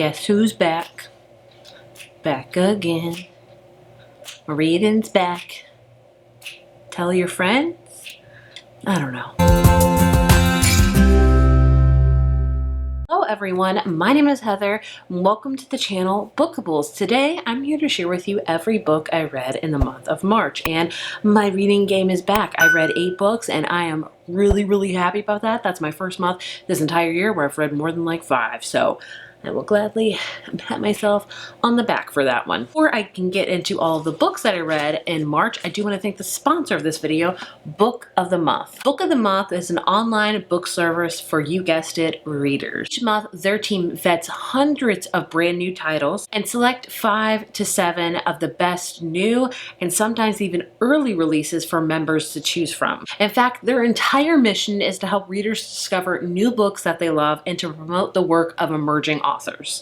Guess who's back? Back again. Reading's back. Tell your friends? I don't know. Hello everyone, my name is Heather. Welcome to the channel Bookables. Today I'm here to share with you every book I read in the month of March, and my reading game is back. I read 8 books and I am really happy about that. That's my first month this entire year where I've read more than like 5, so I will gladly pat myself on the back for that one. Before I can get into all of the books that I read in March, I do want to thank the sponsor of this video, Book of the Month. Book of the Month is an online book service for, you guessed it, readers. Each month, their team vets hundreds of brand new titles and select 5 to 7 of the best new and sometimes even early releases for members to choose from. In fact, their entire mission is to help readers discover new books that they love and to promote the work of emerging authors.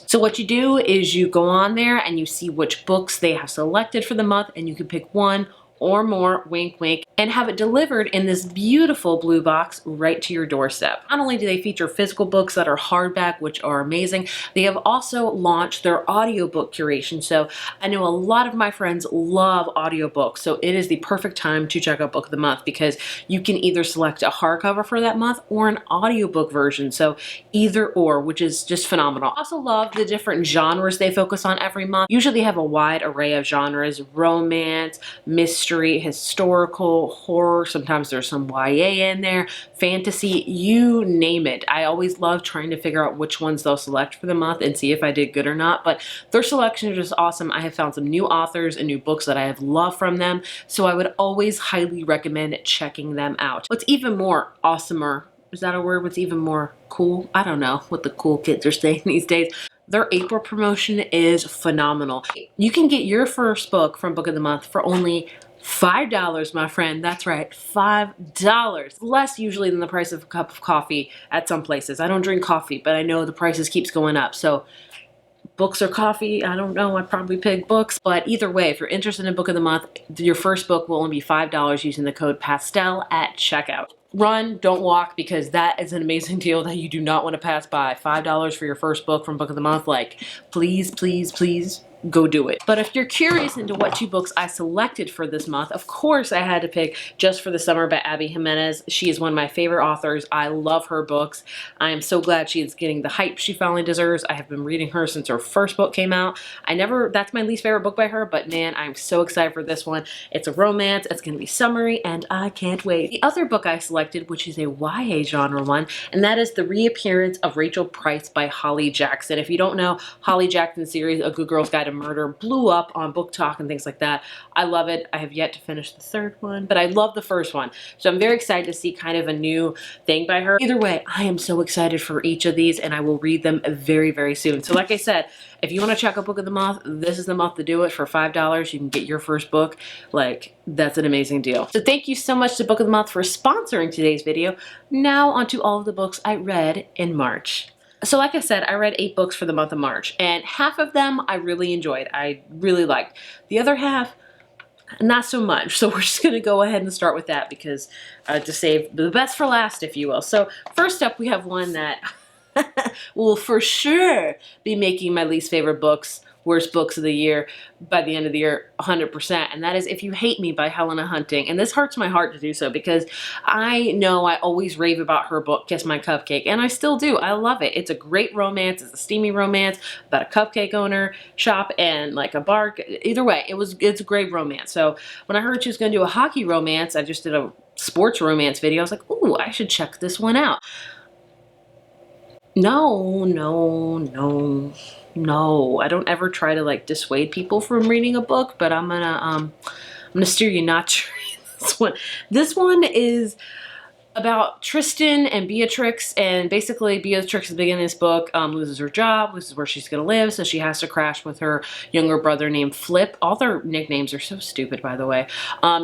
So what you do is you go on there and you see which books they have selected for the month, and you can pick one or more, wink wink, and have it delivered in this beautiful blue box right to your doorstep. Not only do they feature physical books that are hardback, which are amazing, they have also launched their audiobook curation. So I know a lot of my friends love audiobooks, so it is the perfect time to check out Book of the Month because you can either select a hardcover for that month or an audiobook version. So either or, which is just phenomenal. I also love the different genres they focus on every month. Usually they have a wide array of genres: romance, mystery, historical, horror, sometimes there's some YA in there, fantasy, you name it. I always love trying to figure out which ones they'll select for the month and see if I did good or not, but their selection is just awesome. I have found some new authors and new books that I have loved from them, so I would always highly recommend checking them out. What's even more awesomer, is that a word? What's even more cool? I don't know what the cool kids are saying these days. Their April promotion is phenomenal. You can get your first book from Book of the Month for only $5, my friend. That's right, $5. Less usually than the price of a cup of coffee at some places. I don't drink coffee, but I know the prices keeps going up. So books or coffee, I don't know, I'd probably pick books. But either way, if you're interested in Book of the Month, your first book will only be $5 using the code PASTEL at checkout. Run, don't walk, because that is an amazing deal that you do not want to pass by. $5 for your first book from Book of the Month. Like, please, please, please, go do it. But if you're curious into what 2 books I selected for this month, of course I had to pick Just for the Summer by Abby Jimenez. She is one of my favorite authors. I love her books. I am so glad she is getting the hype she finally deserves. I have been reading her since her first book came out. That's my least favorite book by her, but man, I'm so excited for this one. It's a romance, it's gonna be summery, and I can't wait. The other book I selected, which is a YA genre one, and that is The Reappearance of Rachel Price by Holly Jackson. If you don't know, Holly Jackson's series, A Good Girl's Guide to Murder, blew up on Book Talk and things like that. I love it. I have yet to finish the 3rd one, but I love the 1st one. So I'm very excited to see kind of a new thing by her. Either way, I am so excited for each of these, and I will read them very soon. So like I said, if you want to check out Book of the Month, this is the month to do it. For $5, you can get your first book. Like, that's an amazing deal. So thank you so much to Book of the Month for sponsoring today's video. Now onto all of the books I read in March. So like I said, I read 8 books for the month of March, and half of them I really enjoyed. I really liked. The other half, not so much. So we're just gonna go ahead and start with that because to save the best for last, if you will. So first up, we have one that will for sure be making my least favorite books, worst books of the year by the end of the year, 100%. And that is If You Hate Me by Helena Hunting. And this hurts my heart to do so because I know I always rave about her book, Kiss My Cupcake, and I still do. I love it. It's a great romance. It's a steamy romance about a cupcake owner shop and like a bar. Either way, it's a great romance. So when I heard she was going to do a hockey romance, I just did a sports romance video. I was like, ooh, I should check this one out. No, I don't ever try to like dissuade people from reading a book, but I'm gonna steer you not to read this one. This one is about Tristan and Beatrix, and basically Beatrix at the beginning of this book loses her job, loses where she's gonna live, so she has to crash with her younger brother named Flip. All their nicknames are so stupid, by the way.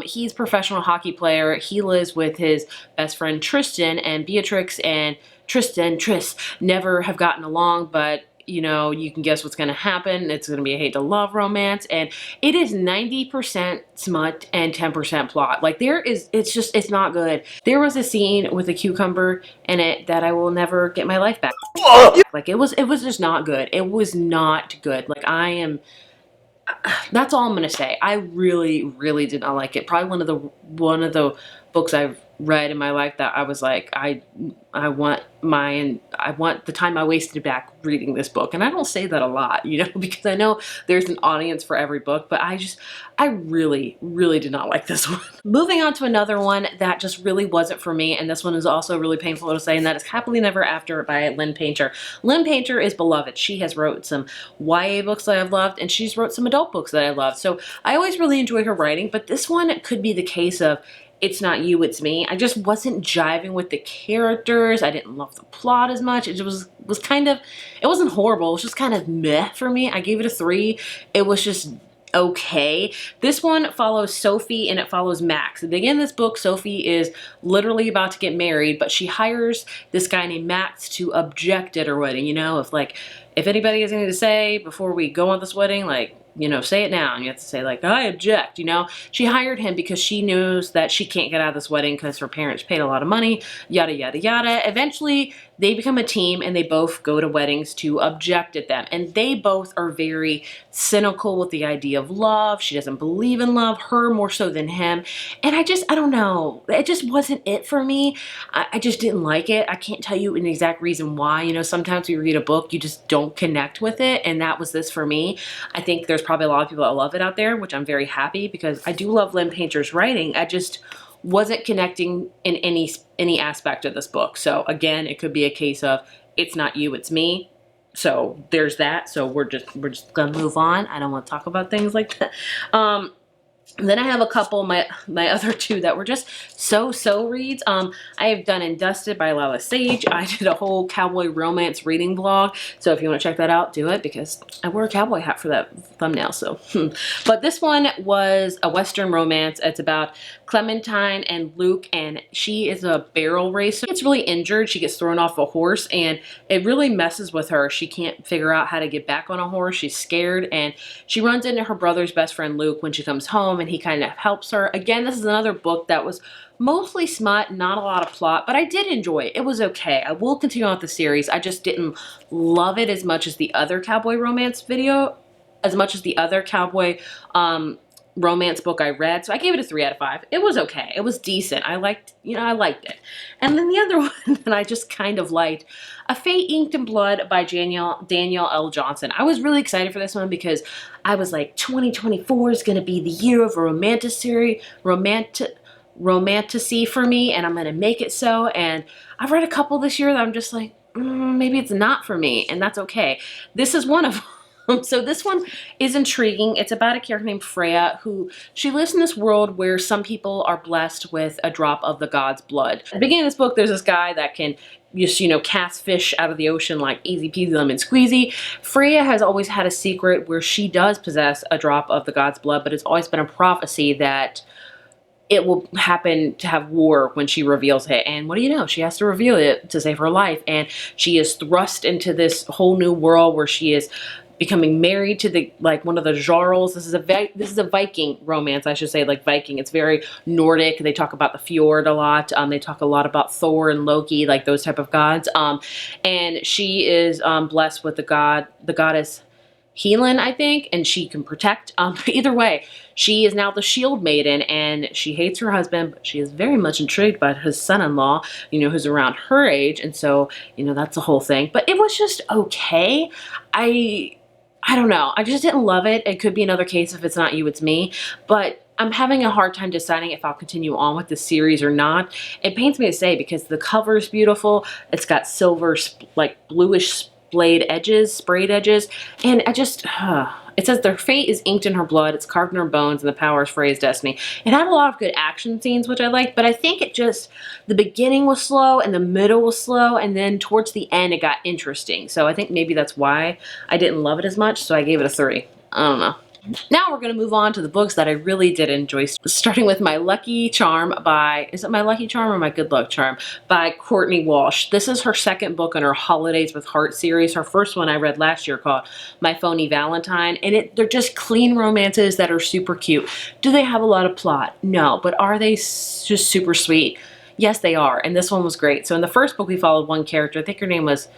He's a professional hockey player. He lives with his best friend Tristan, and Beatrix and Tris never have gotten along, but you know, you can guess what's going to happen. It's going to be a hate to love romance, and it is 90% smut and 10% plot. Like it's not good. There was a scene with a cucumber in it that I will never get my life back. Like it was just not good. It was not good. Like that's all I'm gonna say. I really, really did not like it. Probably one of the books I've read in my life that I was like, I want the time I wasted back reading this book. And I don't say that a lot, you know, because I know there's an audience for every book, but I really, really did not like this one. Moving on to another one that just really wasn't for me, and this one is also really painful to say, and that is Happily Never After by Lynn Painter. Lynn Painter is beloved. She has wrote some YA books that I've loved, and she's wrote some adult books that I love. So I always really enjoy her writing, but this one could be the case of it's not you, it's me. I just wasn't jiving with the characters. I didn't love the plot as much. It was kind of, it wasn't horrible. It was just kind of meh for me. I gave it a 3. It was just okay. This one follows Sophie and it follows Max. At the beginning of this book, Sophie is literally about to get married, but she hires this guy named Max to object at her wedding. You know, if anybody has anything to say before we go on this wedding, like, you know, say it now. And you have to say like, I object, you know. She hired him because she knows that she can't get out of this wedding because her parents paid a lot of money, yada, yada, yada. Eventually, they become a team and they both go to weddings to object at them. And they both are very cynical with the idea of love. She doesn't believe in love, her more so than him. And I don't know. It just wasn't it for me. I just didn't like it. I can't tell you an exact reason why. You know, sometimes when you read a book, you just don't connect with it. And that was this for me. I think there's probably a lot of people that love it out there, which I'm very happy because I do love Lynn Painter's writing. I just wasn't connecting in any aspect of this book. So again, it could be a case of it's not you, it's me. So there's that. So we're just gonna move on. I don't want to talk about things like that. And then I have a couple, my other two that were just so reads. I have done And Dusted by Lala Sage. I did a whole cowboy romance reading vlog. So if you want to check that out, do it because I wore a cowboy hat for that thumbnail. So, but this one was a Western romance. It's about Clementine and Luke, and she is a barrel racer. She gets really injured. She gets thrown off a horse, and it really messes with her. She can't figure out how to get back on a horse. She's scared, and she runs into her brother's best friend Luke when she comes home, and he kind of helps her. Again, this is another book that was mostly smut, not a lot of plot, but I did enjoy it. It was okay. I will continue on with the series. I just didn't love it as much as the other cowboy romance romance book I read. So I gave it a 3 out of 5. It was okay. It was decent. I liked it. And then the other one that I just kind of liked, A Fate Inked in Blood by Danielle L. Johnson. I was really excited for this one because I was like, 2024 is going to be the year of a romanticy for me, and I'm going to make it so. And I've read a couple this year that I'm just like, maybe it's not for me, and that's okay. This is one of them. So this one is intriguing. It's about a character named Freya who she lives in this world where some people are blessed with a drop of the god's blood. At the beginning of this book, there's this guy that can just, you know, cast fish out of the ocean like easy peasy lemon squeezy. Freya has always had a secret where she does possess a drop of the god's blood, but it's always been a prophecy that it will happen to have war when she reveals it. And what do you know? She has to reveal it to save her life. And she is thrust into this whole new world where she is becoming married to one of the Jarls. This is a Viking romance, I should say, like Viking. It's very Nordic. They talk about the fjord a lot. They talk a lot about Thor and Loki, like those type of gods. And she is blessed with the goddess Helen, I think, and she can protect. Either way, she is now the shield maiden, and she hates her husband, but she is very much intrigued by his son-in-law, you know, who's around her age. And so, you know, that's the whole thing. But it was just okay. I don't know. I just didn't love it. It could be another case if it's not you, it's me. But I'm having a hard time deciding if I'll continue on with the series or not. It pains me to say because the cover is beautiful. It's got silver, like bluish sprayed edges. And I just, it says their fate is inked in her blood. It's carved in her bones, and the power is Freya's destiny. It had a lot of good action scenes, which I liked, but I think the beginning was slow, and the middle was slow, and then towards the end, it got interesting. So I think maybe that's why I didn't love it as much, so I gave it a 3. I don't know. Now we're going to move on to the books that I really did enjoy, starting with My Lucky Charm by, is it My Lucky Charm or My Good Luck Charm? By Courtney Walsh. This is her second book in her Holidays with Heart series. Her first one I read last year called My Phony Valentine, and they're just clean romances that are super cute. Do they have a lot of plot? No, but are they just super sweet? Yes, they are, and this one was great. So in the first book we followed one character, I think her name was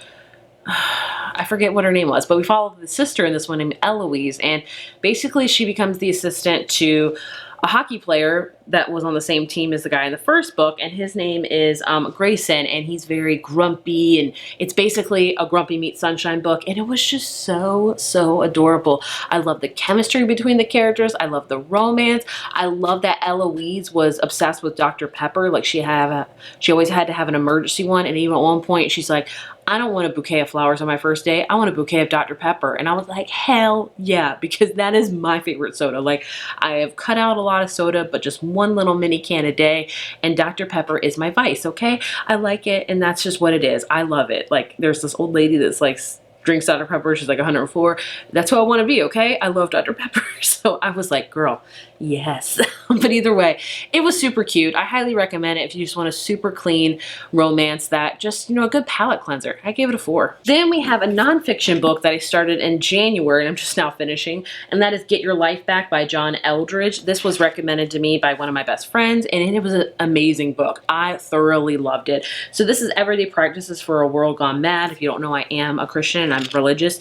I forget what her name was, but we followed the sister in this one named Eloise, and basically she becomes the assistant to a hockey player that was on the same team as the guy in the first book, and his name is Grayson, and he's very grumpy, and it's basically a Grumpy Meets Sunshine book, and it was just so adorable. I love the chemistry between the characters. I love the romance. I love that Eloise was obsessed with Dr. Pepper. Like she always had to have an emergency one, and even at one point she's like, I don't want a bouquet of flowers on my first day. I want a bouquet of Dr. Pepper. And I was like, hell yeah, because that is my favorite soda. Like, I have cut out a lot of soda, but just one little mini can a day, and Dr. Pepper is my vice, okay? I like it, and that's just what it is. I love it. Like, there's this old lady that's like, drinks Dr. Pepper. She's like 104. That's who I want to be, okay? I love Dr. Pepper. So I was like, girl, yes. But either way, it was super cute. I highly recommend it if you just want a super clean romance that just, a good palate cleanser. I gave it a 4. Then we have a nonfiction book that I started in January, and I'm just now finishing, and that is Get Your Life Back by John Eldridge. This was recommended to me by one of my best friends, and it was an amazing book. I thoroughly loved it. So this is Everyday Practices for a World Gone Mad. If you don't know, I am a Christian and I'm religious.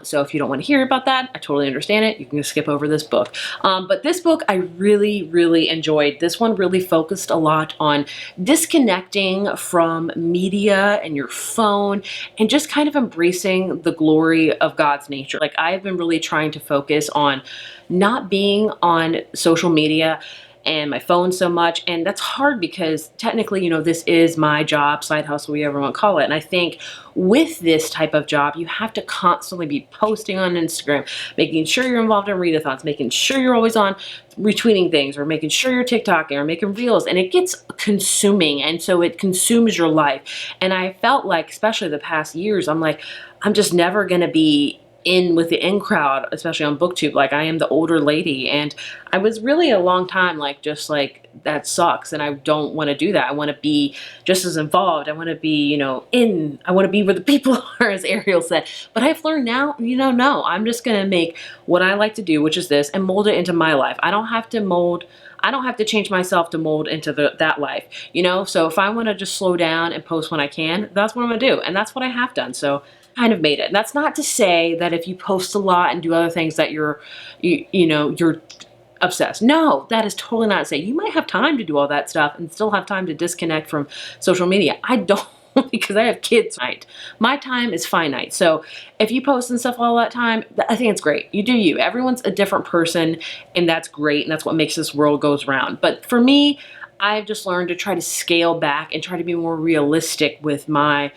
So if you don't want to hear about that, I totally understand it. You can just skip over this book. But this book I really enjoyed. This one really focused a lot on disconnecting from media and your phone and just kind of embracing the glory of God's nature. Like, I've been really trying to focus on not being on social media and my phone so much, and that's hard because technically, this is my job, side hustle, whatever you want to call it. And I think with this type of job, you have to constantly be posting on Instagram, making sure you're involved in readathons, making sure you're always on retweeting things, or making sure you're TikToking or making reels, and it gets consuming, and so it consumes your life. And I felt like, especially the past years, I'm like, I'm just never gonna be in with the in crowd, especially on BookTube. Like, I am the older lady, and I was really a long time like, just like, that sucks, and I don't want to do that. I want to be just as involved. I want to be, I want to be where the people are, as Ariel said. But I've learned now, no, I'm just going to make what I like to do, which is this, and mold it into my life. I don't have to change myself to mold into that life, So if I want to just slow down and post when I can, that's what I'm going to do. And that's what I have done. So kind of made it. And that's not to say that if you post a lot and do other things that you're obsessed. No, that is totally not to say. You might have time to do all that stuff and still have time to disconnect from social media. I don't, because I have kids. My time is finite. So if you post and stuff all that time, I think it's great. You do you. Everyone's a different person, and that's great. And that's what makes this world goes round. But for me, I've just learned to try to scale back and try to be more realistic with my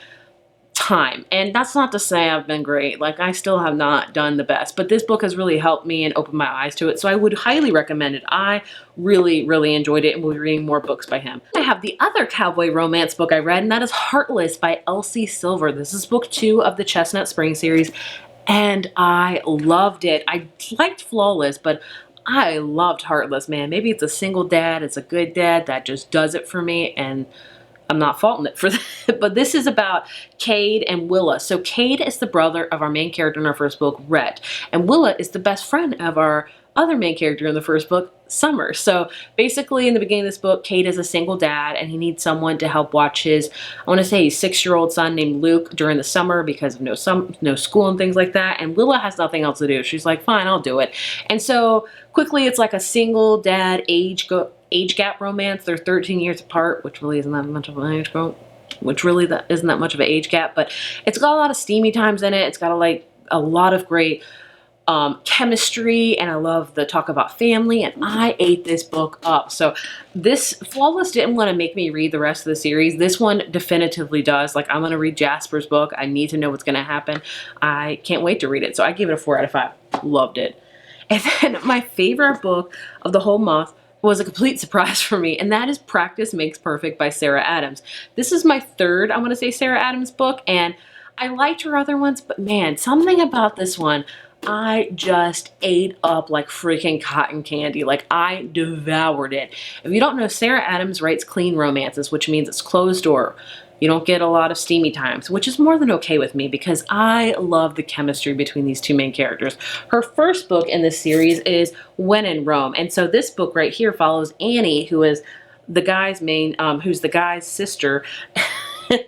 time. And that's not to say I've been great. Like, I still have not done the best, but this book has really helped me and opened my eyes to it. So I would highly recommend it. I really enjoyed it, and will be reading more books by him. I have the other cowboy romance book I read, and that is Heartless by Elsie Silver. This is book 2 of the Chestnut Spring series, and I loved it. I liked Flawless, but I loved Heartless, man. Maybe it's a single dad, it's a good dad that just does it for me, and I'm not faulting it for that. But this is about Cade and Willa. So Cade is the brother of our main character in our first book, Rhett. And Willa is the best friend of our other main character in the first book, Summer. So basically in the beginning of this book, Cade is a single dad, and he needs someone to help watch his, I want to say, 6-year-old son named Luke during the summer because of no school and things like that. And Willa has nothing else to do. She's like, fine, I'll do it. And so quickly it's like a single dad age gap romance. They're 13 years apart, which really isn't that much of an age gap. Isn't that much of an age gap, but it's got a lot of steamy times in it. It's got a lot of great chemistry, and I love the talk about family, and I ate this book up. So this Flawless didn't want to make me read the rest of the series. This one definitively does. Like, I'm going to read Jasper's book. I need to know what's going to happen. I can't wait to read it. So I gave it a 4 out of 5. Loved it. And then my favorite book of the whole month was a complete surprise for me, and that is Practice Makes Perfect by Sarah Adams. This is my third, I want to say, Sarah Adams book, and I liked her other ones, but man, something about this one I just ate up like freaking cotton candy. Like, I devoured it. If you don't know, Sarah Adams writes clean romances, which means it's closed door. You don't get a lot of steamy times, which is more than okay with me because I love the chemistry between these two main characters. Her first book in this series is When in Rome. And so this book right here follows Annie, who is the guy's who's the guy's sister.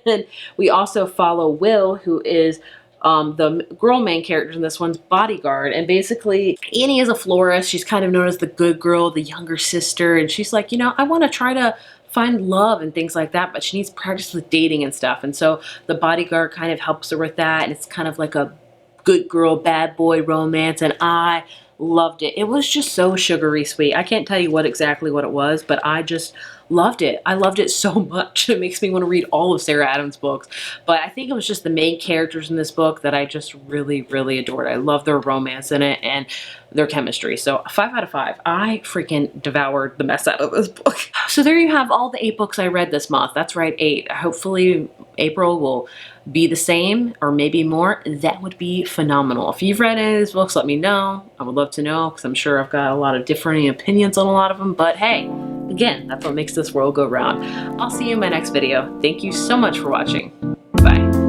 And we also follow Will, who is the girl main character in this one's bodyguard. And basically, Annie is a florist. She's kind of known as the good girl, the younger sister. And she's like, you know, I want to try to find love and things like that, but she needs practice with dating and stuff. And so the bodyguard kind of helps her with that. And it's kind of like a good girl, bad boy romance. And I loved it. It was just so sugary sweet. I can't tell you exactly what it was, but I just loved it. I loved it so much. It makes me want to read all of Sarah Adams' books. But I think it was just the main characters in this book that I just really, really adored. I love their romance in it and their chemistry. So 5 out of 5. I freaking devoured the mess out of this book. So there you have all the 8 books I read this month. That's right, 8. Hopefully April will be the same or maybe more. That would be phenomenal. If you've read any of these books, let me know. I would love to know because I'm sure I've got a lot of differing opinions on a lot of them. But hey, again, that's what makes this world go round. I'll see you in my next video. Thank you so much for watching. Bye.